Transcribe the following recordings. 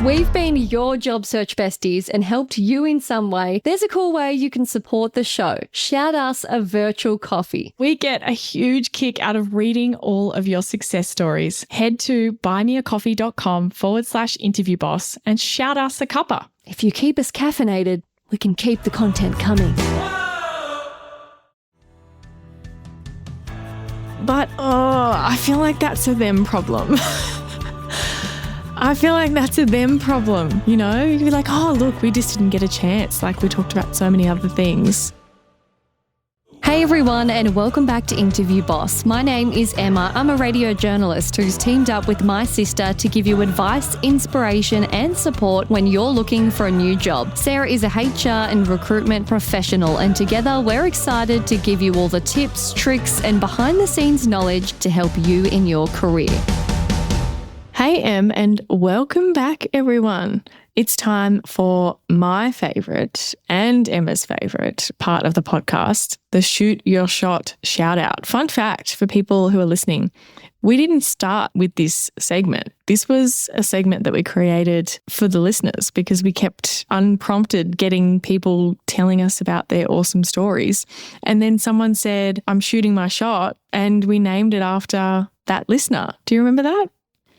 we've been your job search besties and helped you in some way, there's a cool way you can support the show. Shout us a virtual coffee. We get a huge kick out of reading all of your success stories. Head to buymeacoffee.com/interviewboss and shout us a cuppa. If you keep us caffeinated, we can keep the content coming. But, I feel like that's a them problem. I feel like that's a them problem, you know? You'd be like, oh, look, we just didn't get a chance. Like we talked about so many other things. Hey everyone, and welcome back to Interview Boss. My name is Emma. I'm a radio journalist who's teamed up with my sister to give you advice, inspiration and support when you're looking for a new job. Sarah is a HR and recruitment professional, and together we're excited to give you all the tips, tricks and behind the scenes knowledge to help you in your career. Hey Em, and welcome back everyone. It's time for my favourite and Emma's favourite part of the podcast, the Shoot Your Shot shout out. Fun fact for people who are listening, we didn't start with this segment. This was a segment that we created for the listeners because we kept unprompted getting people telling us about their awesome stories. And then someone said, I'm shooting my shot, and we named it after that listener. Do you remember that?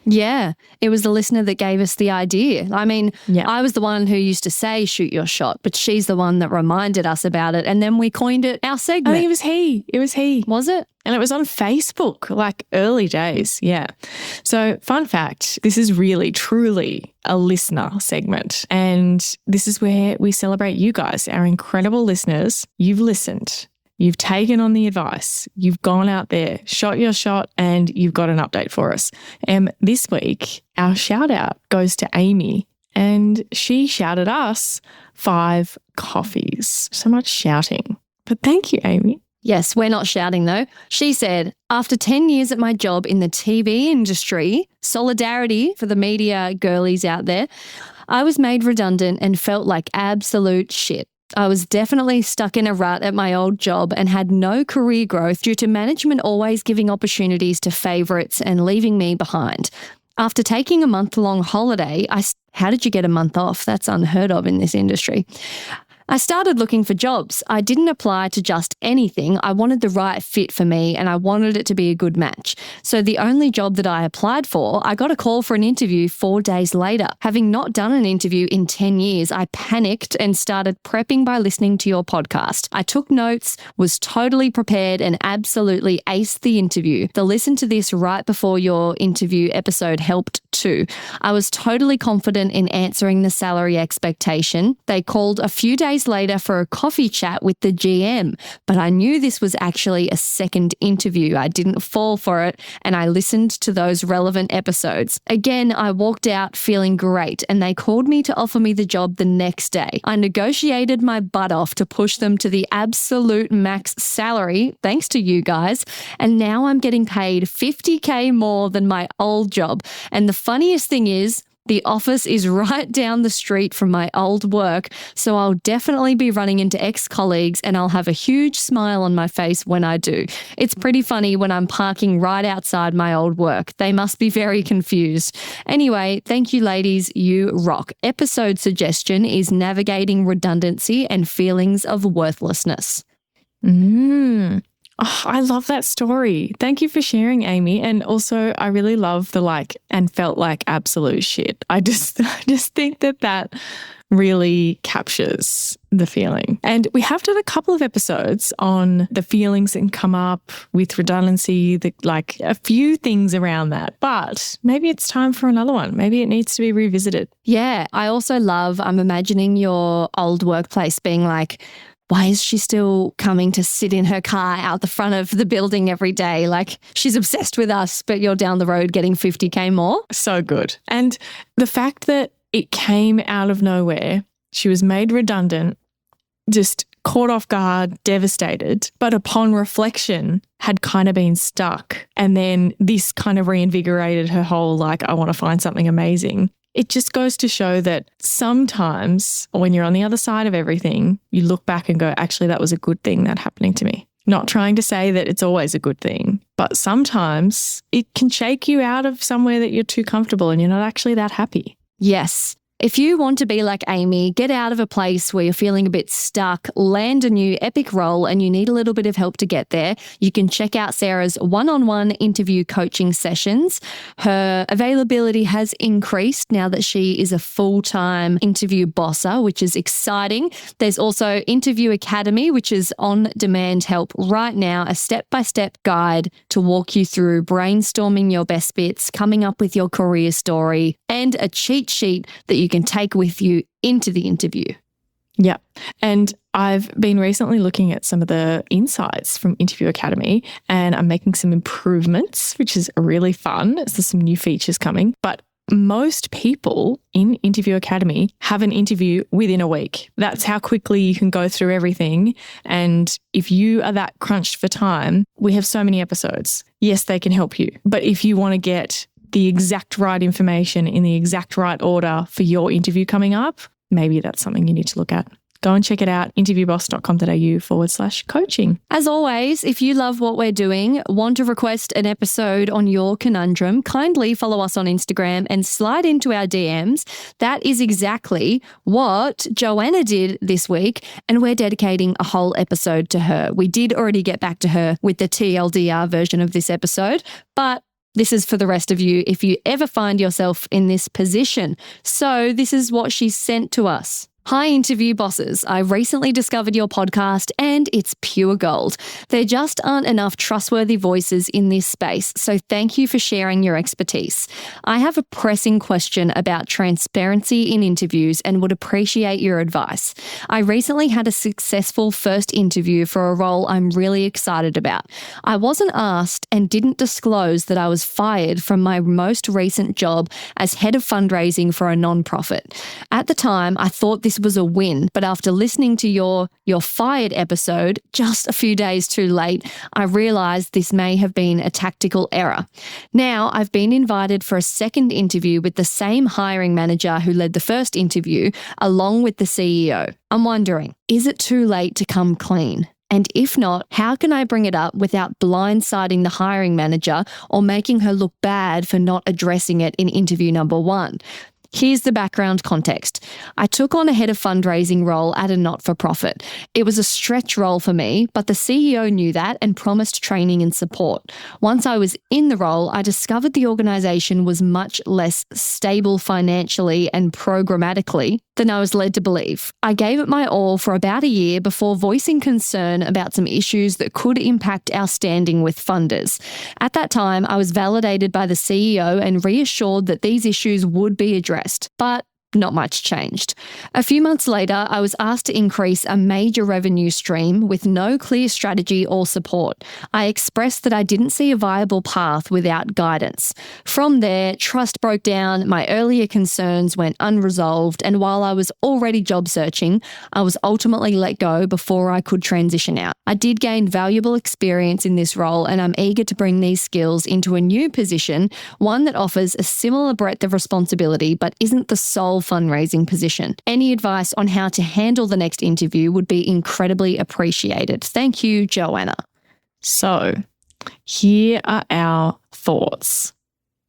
Yeah, it was the listener that gave us the idea. I mean, Yeah. I was the one who used to say shoot your shot, but she's the one that reminded us about it, and then we coined it our I segment. think it was he. It was he. Was it? And it was on Facebook, like early days. Yeah. So fun fact, this is really, truly a listener segment. And this is where we celebrate you guys, our incredible listeners. You've listened. You've taken on the advice. You've gone out there, shot your shot, and you've got an update for us. This week, our shout out goes to Amy, and she shouted us 5 coffees. So much shouting. But thank you, Amy. Yes, we're not shouting though. She said, after 10 years at my job in the TV industry, solidarity for the media girlies out there, I was made redundant and felt like absolute shit. I was definitely stuck in a rut at my old job and had no career growth due to management always giving opportunities to favourites and leaving me behind. After taking a month-long holiday, how did you get a month off? That's unheard of in this industry. I started looking for jobs. I didn't apply to just anything. I wanted the right fit for me and I wanted it to be a good match. So the only job that I applied for, I got a call for an interview 4 days later. Having not done an interview in 10 years, I panicked and started prepping by listening to your podcast. I took notes, was totally prepared and absolutely aced the interview. The listen to this right before your interview episode helped too. I was totally confident in answering the salary expectation. They called a few days later for a coffee chat with the GM, but I knew this was actually a second interview. I didn't fall for it and I listened to those relevant episodes. Again, I walked out feeling great and they called me to offer me the job the next day. I negotiated my butt off to push them to the absolute max salary, thanks to you guys, and now I'm getting paid $50,000 more than my old job. And the funniest thing is, the office is right down the street from my old work, so I'll definitely be running into ex-colleagues and I'll have a huge smile on my face when I do. It's pretty funny when I'm parking right outside my old work. They must be very confused. Anyway, thank you ladies, you rock. Episode suggestion is navigating redundancy and feelings of worthlessness. Oh, I love that story. Thank you for sharing, Amy. And also, I really love the and felt like absolute shit. I just think that really captures the feeling. And we have done a couple of episodes on the feelings that can come up with redundancy, a few things around that. But maybe it's time for another one. Maybe it needs to be revisited. Yeah, I also I'm imagining your old workplace being like, why is she still coming to sit in her car out the front of the building every day? Like, she's obsessed with us, but you're down the road getting $50,000 more. So good. And the fact that it came out of nowhere, she was made redundant, just caught off guard, devastated, but upon reflection had kind of been stuck. And then this kind of reinvigorated her whole, I want to find something amazing. It just goes to show that sometimes when you're on the other side of everything, you look back and go, actually, that was a good thing that happening to me. Not trying to say that it's always a good thing, but sometimes it can shake you out of somewhere that you're too comfortable and you're not actually that happy. Yes. If you want to be like Amy, get out of a place where you're feeling a bit stuck, land a new epic role, and you need a little bit of help to get there, you can check out Sarah's one-on-one interview coaching sessions. Her availability has increased now that she is a full-time interview bosser, which is exciting. There's also Interview Academy, which is on-demand help right now, a step-by-step guide to walk you through brainstorming your best bits, coming up with your career story, and a cheat sheet that you can take with you into the interview. Yeah. And I've been recently looking at some of the insights from Interview Academy, and I'm making some improvements, which is really fun. There's some new features coming. But most people in Interview Academy have an interview within a week. That's how quickly you can go through everything. And if you are that crunched for time, we have so many episodes. Yes, they can help you. But if you want to get the exact right information in the exact right order for your interview coming up, maybe that's something you need to look at. Go and check it out, interviewboss.com.au/coaching. As always, if you love what we're doing, want to request an episode on your conundrum, kindly follow us on Instagram and slide into our DMs. That is exactly what Joanna did this week, and we're dedicating a whole episode to her. We did already get back to her with the TLDR version of this episode, but this is for the rest of you if you ever find yourself in this position. So this is what she sent to us. Hi, interview bosses. I recently discovered your podcast and it's pure gold. There just aren't enough trustworthy voices in this space, so thank you for sharing your expertise. I have a pressing question about transparency in interviews and would appreciate your advice. I recently had a successful first interview for a role I'm really excited about. I wasn't asked and didn't disclose that I was fired from my most recent job as head of fundraising for a nonprofit. At the time, I thought this was a win, but after listening to your fired episode just a few days too late, I realized this may have been a tactical error. Now I've been invited for a second interview with the same hiring manager who led the first interview, along with the CEO. I'm wondering, is it too late to come clean? And if not, how can I bring it up without blindsiding the hiring manager or making her look bad for not addressing it in interview number 1? Here's the background context. I took on a head of fundraising role at a not-for-profit. It was a stretch role for me, but the CEO knew that and promised training and support. Once I was in the role, I discovered the organisation was much less stable financially and programmatically than I was led to believe. I gave it my all for about a year before voicing concern about some issues that could impact our standing with funders. At that time, I was validated by the CEO and reassured that these issues would be addressed, but not much changed. A few months later, I was asked to increase a major revenue stream with no clear strategy or support. I expressed that I didn't see a viable path without guidance. From there, trust broke down, my earlier concerns went unresolved, and while I was already job searching, I was ultimately let go before I could transition out. I did gain valuable experience in this role, and I'm eager to bring these skills into a new position, one that offers a similar breadth of responsibility but isn't the sole fundraising position. Any advice on how to handle the next interview would be incredibly appreciated. Thank you, Joanna. So, here are our thoughts.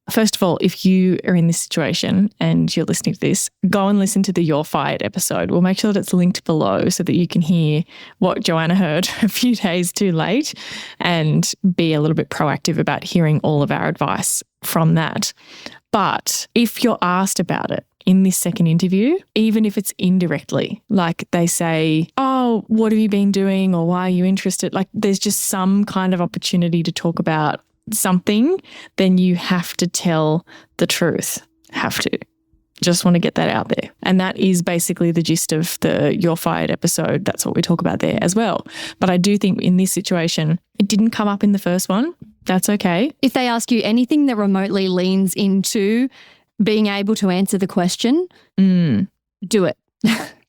First of all, if you are in this situation and you're listening to this, go and listen to the You're Fired episode. We'll make sure that it's linked below so that you can hear what Joanna heard a few days too late and be a little bit proactive about hearing all of our advice from that. But if you're asked about it in this second interview, even if it's indirectly, like they say, oh, what have you been doing or why are you interested? Like there's just some kind of opportunity to talk about something, then you have to tell the truth. Have to. Just want to get that out there. And that is basically the gist of the You're Fired episode. That's what we talk about there as well. But I do think in this situation, it didn't come up in the first one. That's okay. If they ask you anything that remotely leans into being able to answer the question, do it.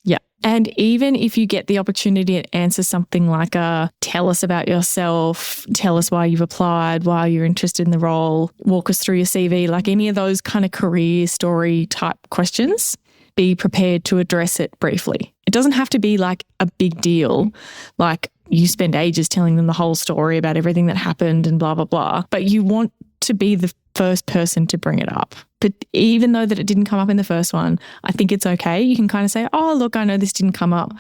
Yeah. And even if you get the opportunity to answer something like tell us about yourself, tell us why you've applied, why you're interested in the role, walk us through your CV, like any of those kind of career story type questions, be prepared to address it briefly. It doesn't have to be like a big deal, like you spend ages telling them the whole story about everything that happened and blah, blah, blah. But you want to be the first person to bring it up. But even though that it didn't come up in the first one, I think it's okay. You can kind of say, oh, look, I know this didn't come up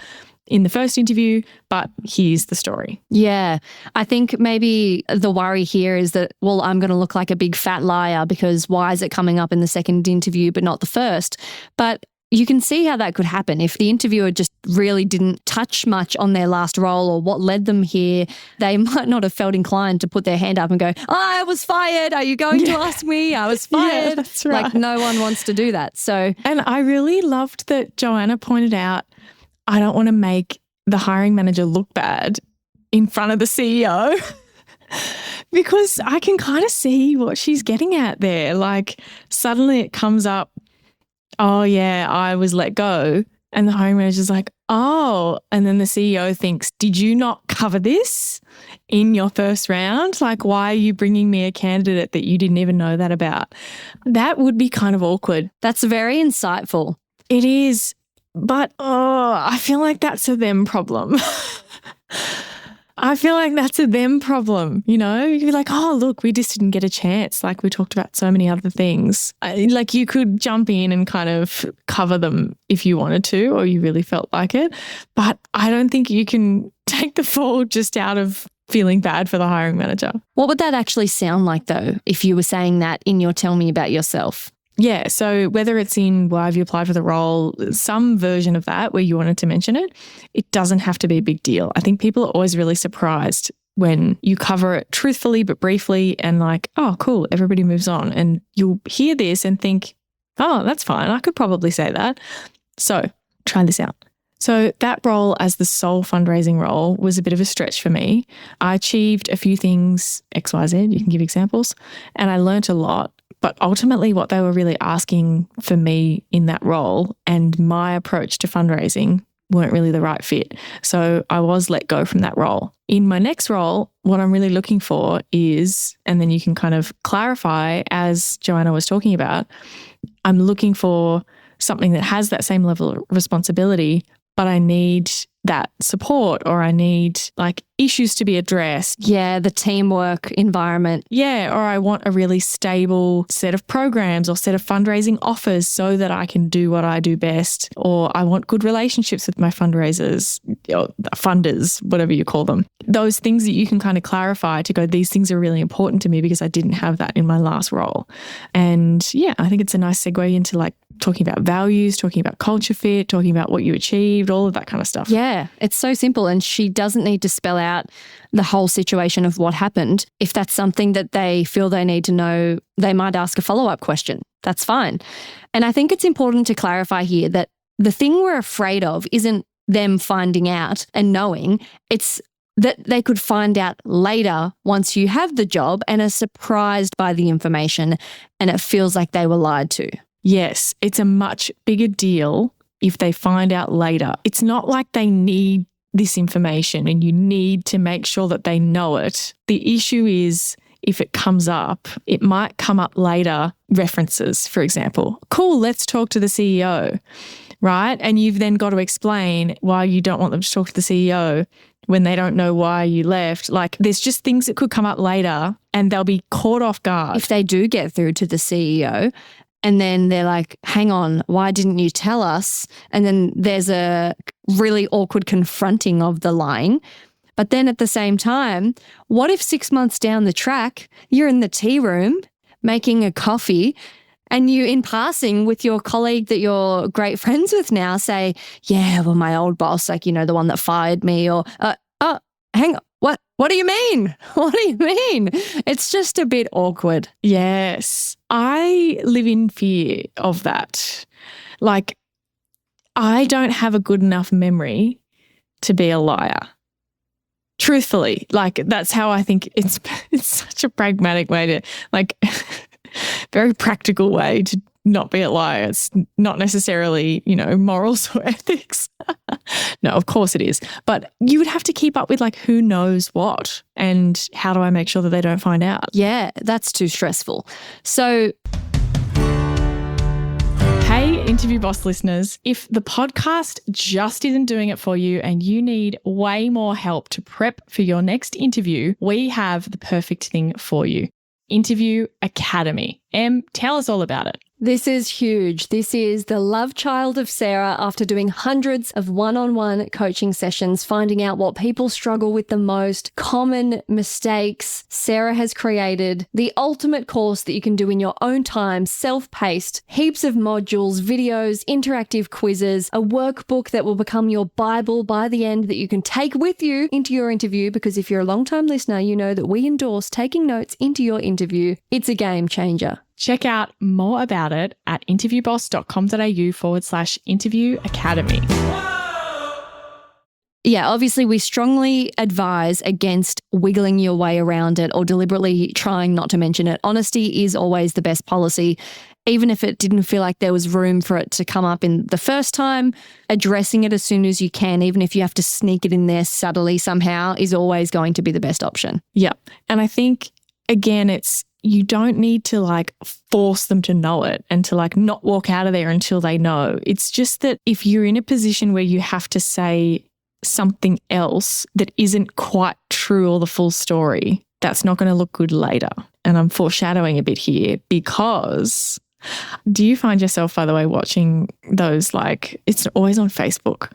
in the first interview, but here's the story. Yeah. I think maybe the worry here is that, well, I'm going to look like a big fat liar because why is it coming up in the second interview but not the first? But you can see how that could happen. If the interviewer just really didn't touch much on their last role or what led them here, they might not have felt inclined to put their hand up and go, I was fired. Are you going to ask me? I was fired. Yeah, that's right. Like no one wants to do that. So, and I really loved that Joanna pointed out, I don't want to make the hiring manager look bad in front of the CEO because I can kind of see what she's getting at there. Like suddenly it comes up, oh yeah, I was let go. And the hiring manager's like, oh, and then the CEO thinks, did you not cover this in your first round? Like, why are you bringing me a candidate that you didn't even know that about? That would be kind of awkward. that's very insightful. It is. But, I feel like that's a them problem. I feel like that's a them problem, you know? You'd be like, oh, look, we just didn't get a chance. Like we talked about so many other things. Like you could jump in and kind of cover them if you wanted to or you really felt like it. But I don't think you can take the fall just out of feeling bad for the hiring manager. What would that actually sound like though, if you were saying that in your Tell Me About Yourself? Yeah, so whether it's in why have you applied for the role, some version of that where you wanted to mention it, it doesn't have to be a big deal. I think people are always really surprised when you cover it truthfully but briefly and like, oh, cool, everybody moves on. And you'll hear this and think, oh, that's fine. I could probably say that. So try this out. So that role as the sole fundraising role was a bit of a stretch for me. I achieved a few things, XYZ, you can give examples, and I learnt a lot. But ultimately what they were really asking for me in that role and my approach to fundraising weren't really the right fit. So I was let go from that role. In my next role, what I'm really looking for is, and then you can kind of clarify as Joanna was talking about, I'm looking for something that has that same level of responsibility, but I need that support or I need like issues to be addressed. Yeah, the teamwork environment. Yeah, or I want a really stable set of programs or set of fundraising offers so that I can do what I do best. Or I want good relationships with my fundraisers, or funders, whatever you call them. Those things that you can kind of clarify to go, these things are really important to me because I didn't have that in my last role. And yeah, I think it's a nice segue into like talking about values, talking about culture fit, talking about what you achieved, all of that kind of stuff. Yeah, it's so simple. And she doesn't need to spell out the whole situation of what happened. If that's something that they feel they need to know, they might ask a follow-up question. That's fine. And I think it's important to clarify here that the thing we're afraid of isn't them finding out and knowing. It's that they could find out later once you have the job and are surprised by the information and it feels like they were lied to. Yes, it's a much bigger deal if they find out later. It's not like they need this information and you need to make sure that they know it. The issue is if it comes up, it might come up later. References, for example. Cool, let's talk to the CEO, right? And you've then got to explain why you don't want them to talk to the CEO when they don't know why you left. Like there's just things that could come up later and they'll be caught off guard. If they do get through to the CEO, and then they're like, hang on, why didn't you tell us? And then there's a really awkward confronting of the lying. But then at the same time, what if 6 months down the track, you're in the tea room making a coffee and you in passing with your colleague that you're great friends with now say, yeah, well, my old boss, like, you know, the one that fired me or, hang on. What do you mean? What do you mean? It's just a bit awkward. Yes. I live in fear of that. Like, I don't have a good enough memory to be a liar. Truthfully, like that's how I think it's such a pragmatic way to, like, very practical way to not be a liar. It's not necessarily, you know, morals or ethics. No, of course it is. But you would have to keep up with like who knows what and how do I make sure that they don't find out? Yeah, that's too stressful. So, hey, Interview Boss listeners, if the podcast just isn't doing it for you and you need way more help to prep for your next interview, we have the perfect thing for you. Interview Academy. Em, tell us all about it. This is huge. This is the love child of Sarah after doing hundreds of one-on-one coaching sessions, finding out what people struggle with the most, common mistakes. Sarah has created the ultimate course that you can do in your own time, self-paced, heaps of modules, videos, interactive quizzes, a workbook that will become your Bible by the end that you can take with you into your interview, because if you're a long-time listener, you know that we endorse taking notes into your interview. It's a game changer. Check out more about it at interviewboss.com.au/interview academy. Yeah, obviously we strongly advise against wiggling your way around it or deliberately trying not to mention it. Honesty is always the best policy. Even if it didn't feel like there was room for it to come up in the first time, addressing it as soon as you can, even if you have to sneak it in there subtly somehow, is always going to be the best option. Yeah. And I think, again, you don't need to like force them to know it and to like not walk out of there until they know. It's just that if you're in a position where you have to say something else that isn't quite true or the full story, that's not going to look good later. And I'm foreshadowing a bit here because do you find yourself, by the way, watching those, like, it's always on Facebook,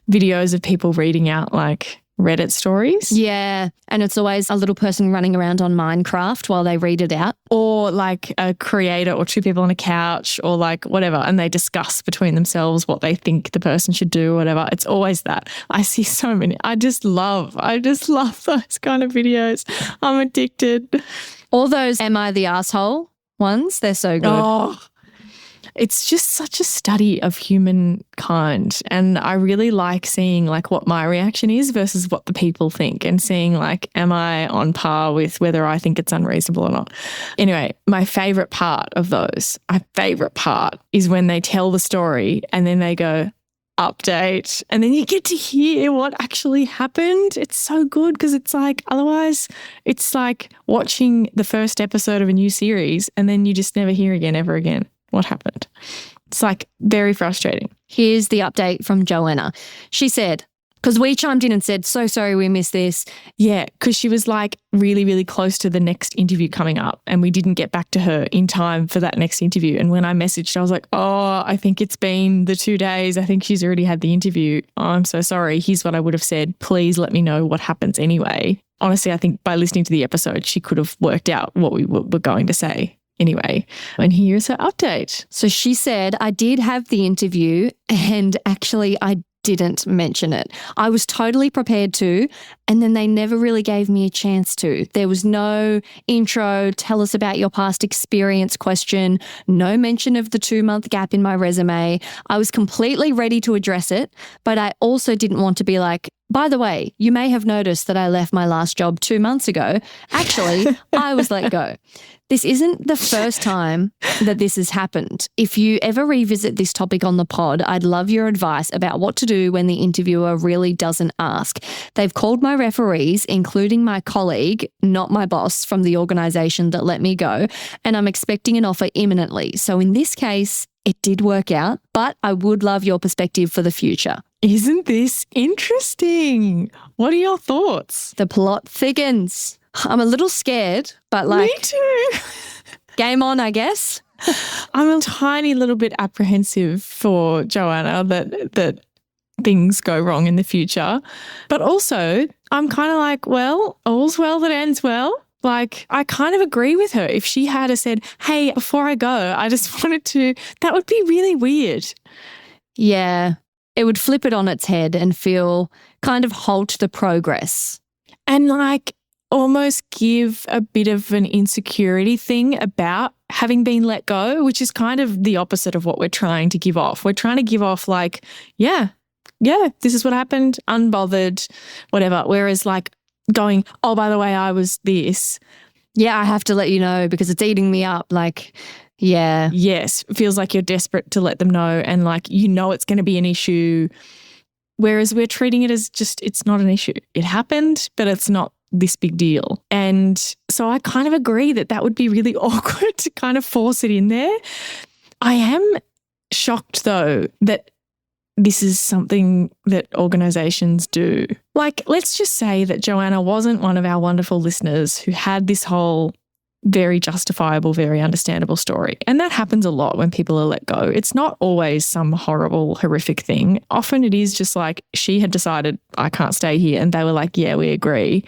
videos of people reading out like Reddit stories? Yeah. And it's always a little person running around on Minecraft while they read it out. Or like a creator or two people on a couch or like whatever, and they discuss between themselves what they think the person should do or whatever. It's always that. I see so many. I just love those kind of videos. I'm addicted. All those Am I the Asshole ones, they're so good. Oh, it's just such a study of humankind. And I really like seeing like what my reaction is versus what the people think, and seeing like, am I on par with whether I think it's unreasonable or not? Anyway, my favorite part is when they tell the story and then they go, update, and then you get to hear what actually happened. It's so good because it's like, otherwise it's like watching the first episode of a new series and then you just never hear again, ever again, what happened. It's like very frustrating. Here's the update from Joanna. She said, because we chimed in and said, so sorry we missed this. Yeah, because she was like really, really close to the next interview coming up and we didn't get back to her in time for that next interview. And when I messaged, I was like, oh, I think it's been the 2 days. I think she's already had the interview. Oh, I'm so sorry. Here's what I would have said. Please let me know what happens anyway. Honestly, I think by listening to the episode, she could have worked out what we were going to say. Anyway, and here's her update. So she said, I did have the interview and actually I didn't mention it. I was totally prepared to, and then they never really gave me a chance to. There was no intro, tell us about your past experience question, no mention of the 2-month gap in my resume. I was completely ready to address it, but I also didn't want to be like, by the way, you may have noticed that I left my last job 2 months ago. Actually, I was let go. This isn't the first time that this has happened. If you ever revisit this topic on the pod, I'd love your advice about what to do when the interviewer really doesn't ask. They've called my referees, including my colleague, not my boss, from the organisation that let me go, and I'm expecting an offer imminently. So in this case, it did work out, but I would love your perspective for the future. Isn't this interesting? What are your thoughts? The plot thickens. I'm a little scared, but like... Me too. Game on, I guess. I'm a tiny little bit apprehensive for Joanna that things go wrong in the future. But also, I'm kind of like, well, all's well that ends well. Like, I kind of agree with her. If she had said, hey, before I go, I just wanted to, that would be really weird. Yeah, it would flip it on its head and feel kind of halt the progress. And like almost give a bit of an insecurity thing about having been let go, which is kind of the opposite of what we're trying to give off. We're trying to give off like, yeah, this is what happened, unbothered, whatever. Whereas like going, oh, by the way, I was this. Yeah, I have to let you know because it's eating me up. Like, yeah. Yes, feels like you're desperate to let them know and like you know it's going to be an issue. Whereas we're treating it as just, it's not an issue. It happened, but it's not this big deal. And so I kind of agree that would be really awkward to kind of force it in there. I am shocked though that this is something that organisations do. Like, let's just say that Joanna wasn't one of our wonderful listeners who had this whole very justifiable, very understandable story. And that happens a lot when people are let go. It's not always some horrible, horrific thing. Often it is just like she had decided, I can't stay here. And they were like, yeah, we agree.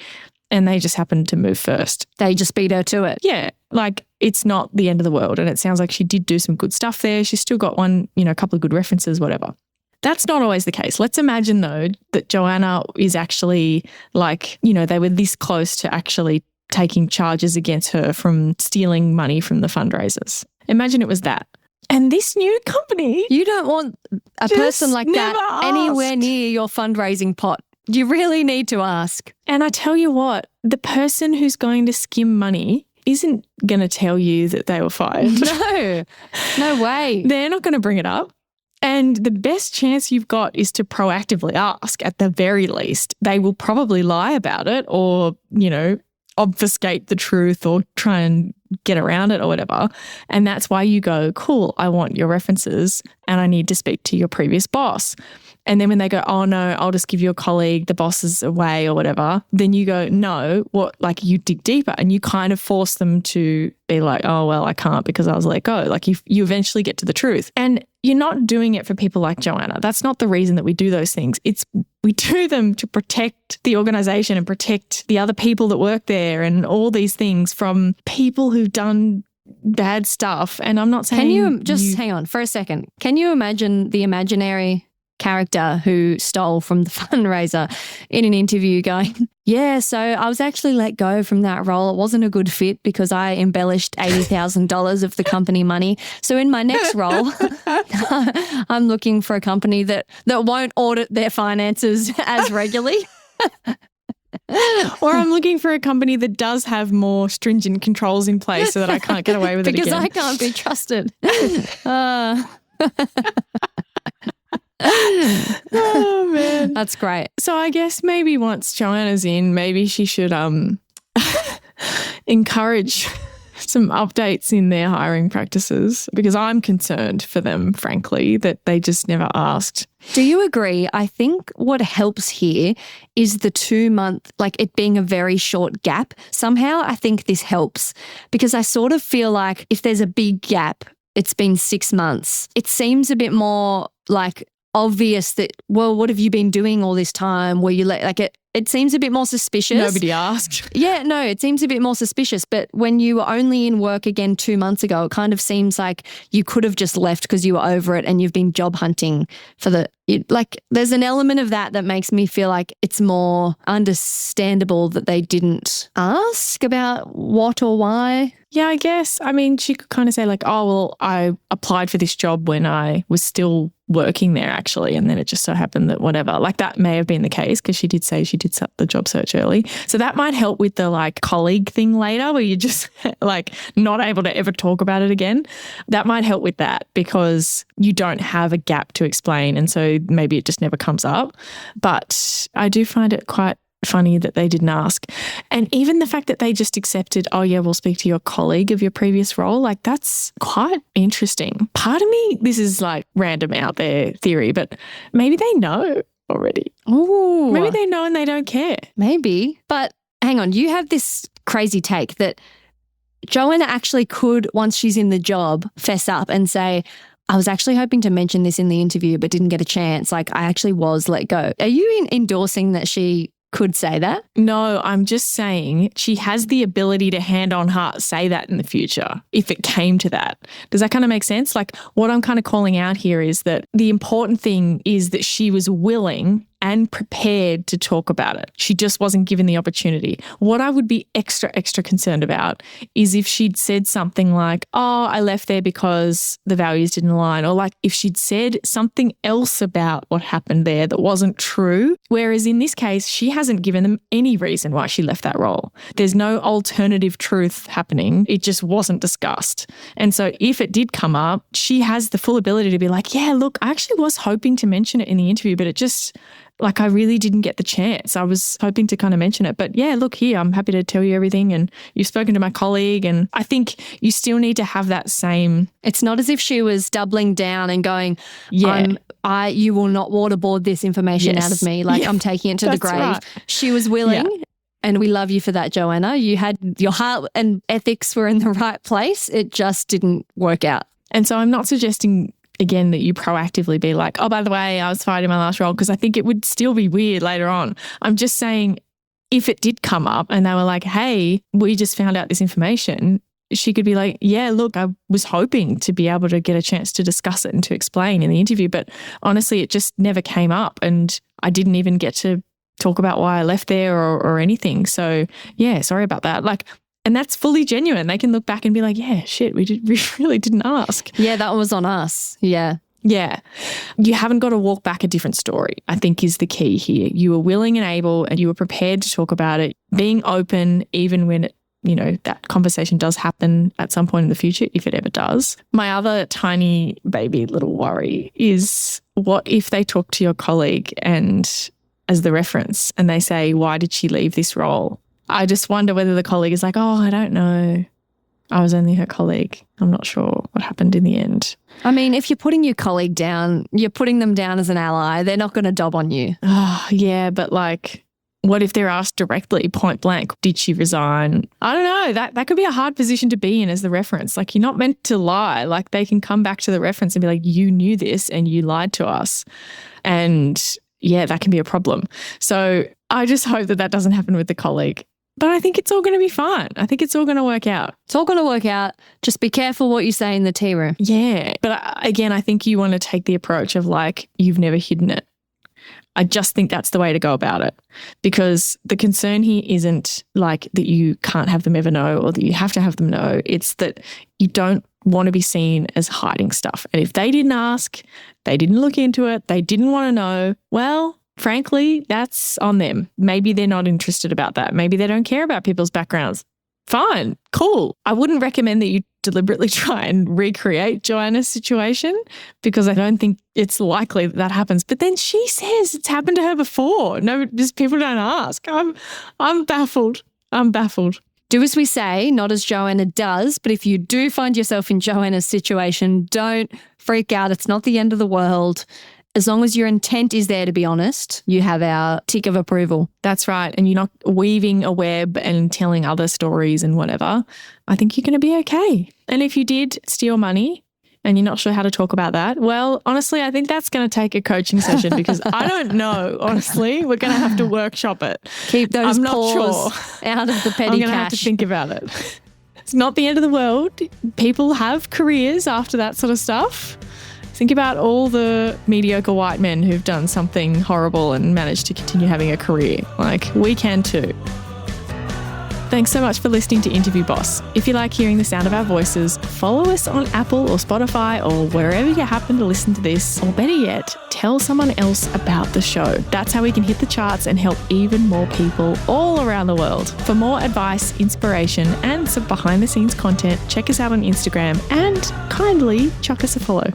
And they just happened to move first. They just beat her to it. Yeah. Like it's not the end of the world. And it sounds like she did do some good stuff there. She's still got a couple of good references, whatever. That's not always the case. Let's imagine though that Joanna is actually they were this close to actually taking charges against her from stealing money from the fundraisers. Imagine it was that. And this new company. You don't want a person like that anywhere near your fundraising pot. You really need to ask. And I tell you what, the person who's going to skim money isn't going to tell you that they were fired. No way. They're not going to bring it up. And the best chance you've got is to proactively ask at the very least. They will probably lie about it or, obfuscate the truth or try and get around it or whatever. And that's why you go, cool, I want your references and I need to speak to your previous boss. And then when they go, oh no, I'll just give you a colleague, the boss is away or whatever, then you go, no, you dig deeper and you kind of force them to be like, oh, well, I can't because I was let go. Like you eventually get to the truth. And you're not doing it for people like Joanna. That's not the reason that we do those things. We do them to protect the organization and protect the other people that work there and all these things from people who've done bad stuff. And I'm not saying... Can you just hang on for a second? Can you imagine the imaginary character who stole from the fundraiser in an interview going, yeah, so I was actually let go from that role. It wasn't a good fit because I embellished $80,000 of the company money. So in my next role, I'm looking for a company that won't audit their finances as regularly. Or I'm looking for a company that does have more stringent controls in place so that I can't get away with it again. Because I can't be trusted. Oh, man. That's great. So I guess maybe once Joanna's in, maybe she should encourage some updates in their hiring practices because I'm concerned for them, frankly, that they just never asked. Do you agree? I think what helps here is the 2-month, it being a very short gap. Somehow I think this helps because I sort of feel like if there's a big gap, it's been 6 months, it seems a bit more obvious that, well, what have you been doing all this time? Were you it seems a bit more suspicious. Nobody asked. Yeah, no, it seems a bit more suspicious. But when you were only in work again 2 months ago, it kind of seems like you could have just left because you were over it and you've been job hunting for there's an element of that makes me feel like it's more understandable that they didn't ask about what or why. Yeah, I guess. I mean, she could kind of say oh, well, I applied for this job when I was still working there actually. And then it just so happened that whatever, that may have been the case because she did say she did the job search early. So that might help with the colleague thing later where you're just not able to ever talk about it again. That might help with that because you don't have a gap to explain. And so maybe it just never comes up. But I do find it quite funny that they didn't ask. And even the fact that they just accepted, oh yeah, we'll speak to your colleague of your previous role, that's quite interesting. Part of me, this is random out there theory, but maybe they know already. Ooh. Maybe they know and they don't care. Maybe. But hang on, you have this crazy take that Joanna actually could, once she's in the job, fess up and say, I was actually hoping to mention this in the interview but didn't get a chance. I actually was let go. Are you endorsing that she could say that? No, I'm just saying she has the ability to hand on heart say that in the future if it came to that. Does that kind of make sense? What I'm kind of calling out here is that the important thing is that she was willing and prepared to talk about it. She just wasn't given the opportunity. What I would be extra concerned about is if she'd said something like, oh, I left there because the values didn't align, or if she'd said something else about what happened there that wasn't true. Whereas in this case, she hasn't given them any reason why she left that role. There's no alternative truth happening. It just wasn't discussed. And so if it did come up, she has the full ability to be like, yeah, look, I actually was hoping to mention it in the interview, but it just... I really didn't get the chance. I was hoping to kind of mention it. But yeah, look here, I'm happy to tell you everything. And you've spoken to my colleague. And I think you still need to have that same... It's not as if she was doubling down and going, yeah, you will not waterboard this information out of me. I'm taking it to the grave. Right. She was willing And we love you for that, Joanna. You had your heart and ethics were in the right place. It just didn't work out. And so I'm not suggesting, again, that you proactively be like, oh, by the way, I was fired in my last role, because I think it would still be weird later on. I'm just saying, if it did come up and they were like, hey, we just found out this information, she could be like, yeah, look, I was hoping to be able to get a chance to discuss it and to explain in the interview, but honestly, it just never came up and I didn't even get to talk about why I left there or anything. So yeah, sorry about that. And that's fully genuine. They can look back and be like, yeah, shit, we really didn't ask. Yeah, that was on us. Yeah. Yeah. You haven't got to walk back a different story, I think is the key here. You were willing and able and you were prepared to talk about it, being open even when it, that conversation does happen at some point in the future, if it ever does. My other tiny baby little worry is, what if they talk to your colleague and as the reference and they say, why did she leave this role? I just wonder whether the colleague is like, oh, I don't know. I was only her colleague. I'm not sure what happened in the end. I mean, if you're putting your colleague down, you're putting them down as an ally. They're not going to dob on you. Oh, yeah, but what if they're asked directly, point blank, did she resign? I don't know. That could be a hard position to be in as the reference. You're not meant to lie. They can come back to the reference and be like, you knew this and you lied to us. And yeah, that can be a problem. So I just hope that doesn't happen with the colleague. But I think it's all going to be fine. I think it's all going to work out. It's all going to work out. Just be careful what you say in the tea room. Yeah. But again, I think you want to take the approach of you've never hidden it. I just think that's the way to go about it, because the concern here isn't that you can't have them ever know or that you have to have them know. It's that you don't want to be seen as hiding stuff. And if they didn't ask, they didn't look into it, they didn't want to know, well, frankly, that's on them. Maybe they're not interested about that. Maybe they don't care about people's backgrounds. Fine, cool. I wouldn't recommend that you deliberately try and recreate Joanna's situation, because I don't think it's likely that happens. But then she says it's happened to her before. No, just people don't ask. I'm baffled. Do as we say, not as Joanna does. But if you do find yourself in Joanna's situation, don't freak out. It's not the end of the world. As long as your intent is there to be honest, you have our tick of approval. That's right. And you're not weaving a web and telling other stories and whatever. I think you're going to be okay. And if you did steal money and you're not sure how to talk about that, well, honestly, I think that's going to take a coaching session, because I don't know, honestly. We're going to have to workshop it. Keep those I'm not paws sure. out of the petty I'm going to cash. have to think about it. It's not the end of the world. People have careers after that sort of stuff. Think about all the mediocre white men who've done something horrible and managed to continue having a career. We can too. Thanks so much for listening to Interview Boss. If you like hearing the sound of our voices, follow us on Apple or Spotify or wherever you happen to listen to this, or better yet, tell someone else about the show. That's how we can hit the charts and help even more people all around the world. For more advice, inspiration, and some behind-the-scenes content, check us out on Instagram and kindly chuck us a follow.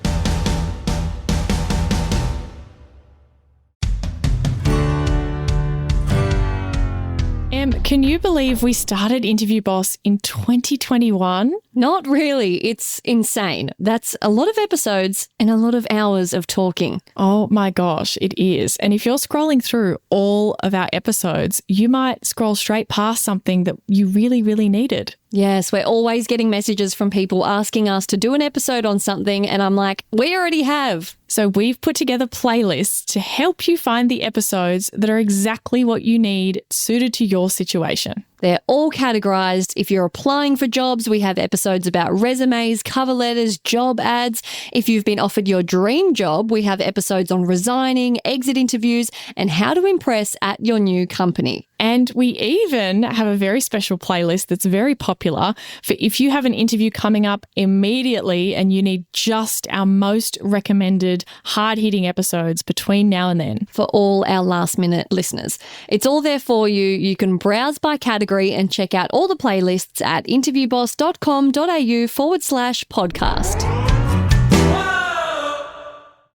Can you believe we started Interview Boss in 2021? Not really. It's insane. That's a lot of episodes and a lot of hours of talking. Oh my gosh, it is. And if you're scrolling through all of our episodes, you might scroll straight past something that you really, really needed. Yes, we're always getting messages from people asking us to do an episode on something, and I'm like, we already have. So we've put together playlists to help you find the episodes that are exactly what you need, suited to your situation. They're all categorized. If you're applying for jobs, we have episodes about resumes, cover letters, job ads. If you've been offered your dream job, we have episodes on resigning, exit interviews, and how to impress at your new company. And we even have a very special playlist that's very popular for if you have an interview coming up immediately and you need just our most recommended hard-hitting episodes between now and then. For all our last-minute listeners. It's all there for you. You can browse by category and check out all the playlists at interviewboss.com.au/podcast.